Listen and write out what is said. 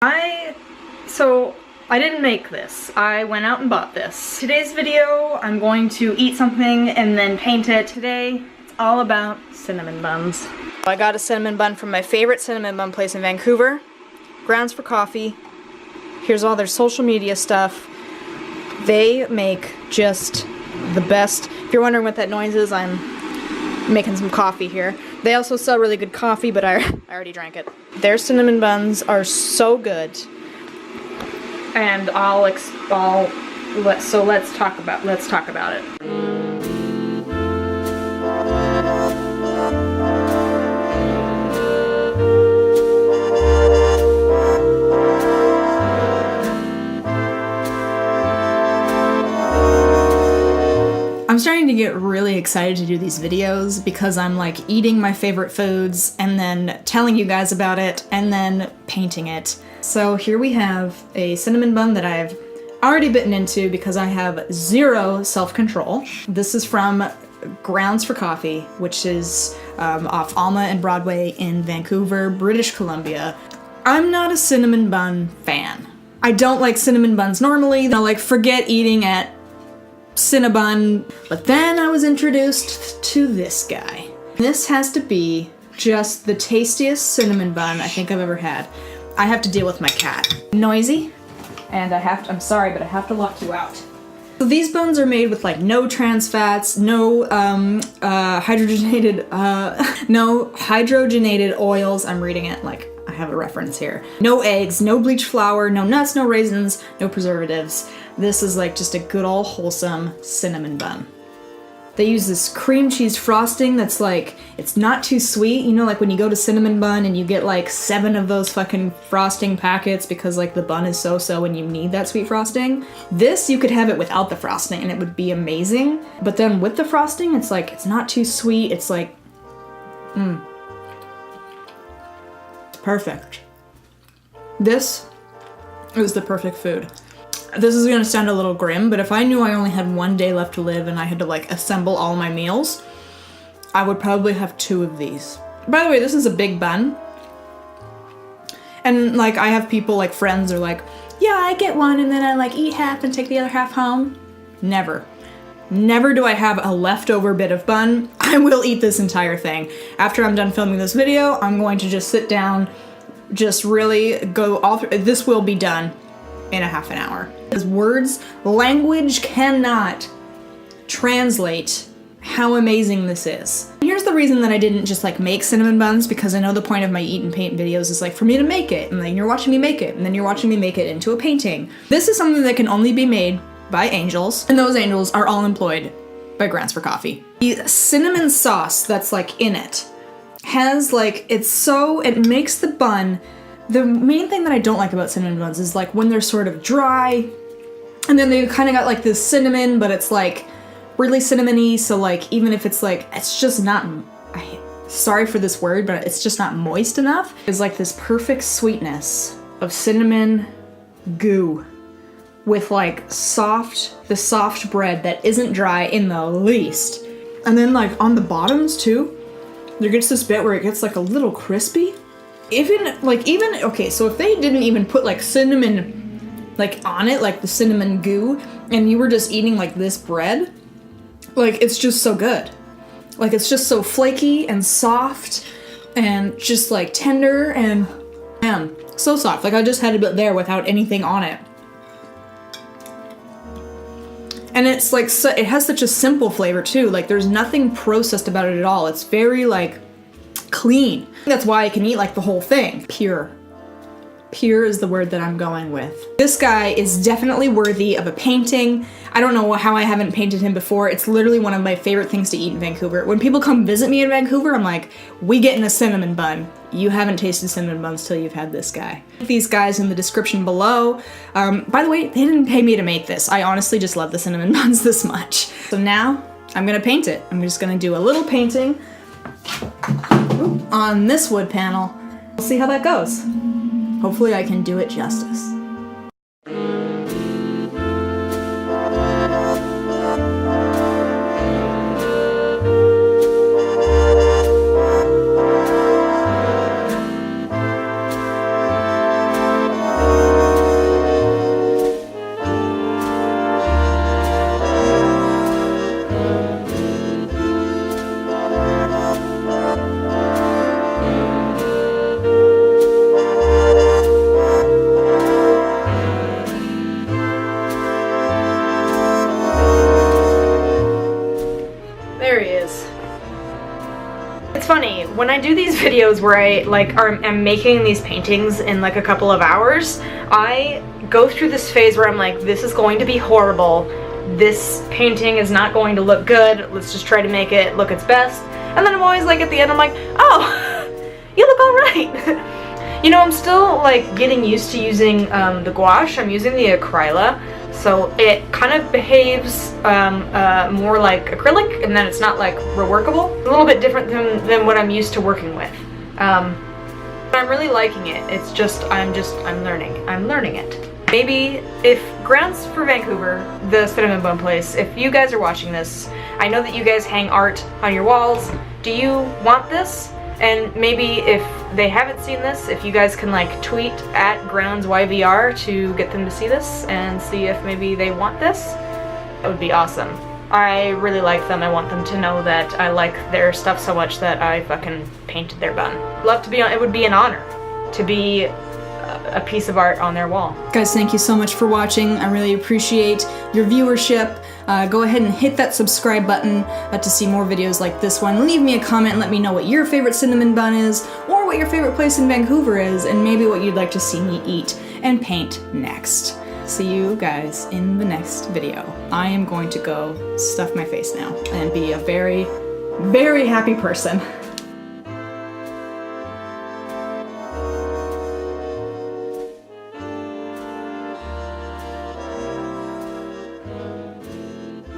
So I didn't make this. I went out and bought this. Today's video, I'm going to eat something and then paint it. Today, it's all about cinnamon buns. I got a cinnamon bun from my favorite cinnamon bun place in Vancouver. Grounds for Coffee. Here's all their social media stuff. They make just the best. If you're wondering what that noise is, I'm making some coffee here. They also sell really good coffee, but I already drank it. Their cinnamon buns are so good. And let's talk about it. I'm starting to get really excited to do these videos because I'm like eating my favorite foods and then telling you guys about it and then painting it. So here we have a cinnamon bun that I've already bitten into because I have zero self-control. This is from Grounds for Coffee, which is off Alma and Broadway in Vancouver, British Columbia. I'm not a cinnamon bun fan. I don't like cinnamon buns normally. I like forget eating at Cinnabon, but then I was introduced to this guy. This has to be just the tastiest cinnamon bun I think I've ever had. I have to deal with my cat. Noisy, and I'm sorry, but I have to lock you out. So these buns are made with like no trans fats, no hydrogenated oils. I'm reading it like I have a reference here. No eggs, no bleached flour, no nuts, no raisins, no preservatives. This is like just a good old wholesome cinnamon bun. They use this cream cheese frosting that's like, it's not too sweet. You know, like when you go to Cinnamon Bun and you get like 7 of those fucking frosting packets because like the bun is so-so and you need that sweet frosting. This, you could have it without the frosting and it would be amazing. But then with the frosting, it's like, it's not too sweet. It's like, it's perfect. This is the perfect food. This is gonna sound a little grim, but if I knew I only had 1 day left to live and I had to like assemble all my meals, I would probably have 2 of these. By the way, this is a big bun. And like I have people like friends are like, yeah, I get one and then I like eat half and take the other half home. Never. Never do I have a leftover bit of bun. I will eat this entire thing. After I'm done filming this video, I'm going to just sit down, just really go all through. This will be done in a half an hour. Because language cannot translate how amazing this is. Here's the reason that I didn't just like make cinnamon buns, because I know the point of my eat and paint videos is like for me to make it, and then you're watching me make it, and then you're watching me make it into a painting. This is something that can only be made by angels, and those angels are all employed by Grounds for Coffee. The cinnamon sauce that's like in it has like, it makes the bun. The main thing that I don't like about cinnamon buns is like when they're sort of dry, and then they kind of got like this cinnamon, but it's like really cinnamony, so like even if it's like, it's just not, sorry for this word, but it's just not moist enough. It's like this perfect sweetness of cinnamon goo with like the soft bread that isn't dry in the least. And then like on the bottoms too, there gets this bit where it gets like a little crispy. Okay, so if they didn't even put like cinnamon like on it, like the cinnamon goo, and you were just eating like this bread, like it's just so good. Like it's just so flaky and soft and just like tender and man, so soft. Like I just had a bit there without anything on it. And it's like, it has such a simple flavor too. Like there's nothing processed about it at all. It's very like clean. That's why I can eat like the whole thing. Pure. Pure is the word that I'm going with. This guy is definitely worthy of a painting. I don't know how I haven't painted him before. It's literally one of my favorite things to eat in Vancouver. When people come visit me in Vancouver, I'm like, we getting a cinnamon bun. You haven't tasted cinnamon buns till you've had this guy. These guys in the description below. By the way, they didn't pay me to make this. I honestly just love the cinnamon buns this much. So now I'm gonna paint it. I'm just gonna do a little painting on this wood panel. We'll see how that goes. Hopefully I can do it justice. I do these videos where I am making these paintings in like a couple of hours, I go through this phase where I'm like, this is going to be horrible. This painting is not going to look good. Let's just try to make it look its best. And then I'm always like at the end, I'm like, oh, you look alright. You know, I'm still like getting used to using the gouache. I'm using the acryla. So it kind of behaves more like acrylic, and then it's not like reworkable. It's a little bit different than what I'm used to working with. But I'm really liking it. It's just, I'm learning it. Maybe if Grounds for Vancouver, the Cinnamon Bun place, if you guys are watching this, I know that you guys hang art on your walls. Do you want this? And maybe if they haven't seen this, if you guys can like tweet at GroundsYVR to get them to see this and see if maybe they want this, that would be awesome. I really like them. I want them to know that I like their stuff so much that I fucking painted their bun. Love to be on, it would be an honor to be a piece of art on their wall. Guys, thank you so much for watching. I really appreciate your viewership. Go ahead and hit that subscribe button to see more videos like this one. Leave me a comment and let me know what your favorite cinnamon bun is, or what your favorite place in Vancouver is, and maybe what you'd like to see me eat and paint next. See you guys in the next video. I am going to go stuff my face now and be a very, very happy person.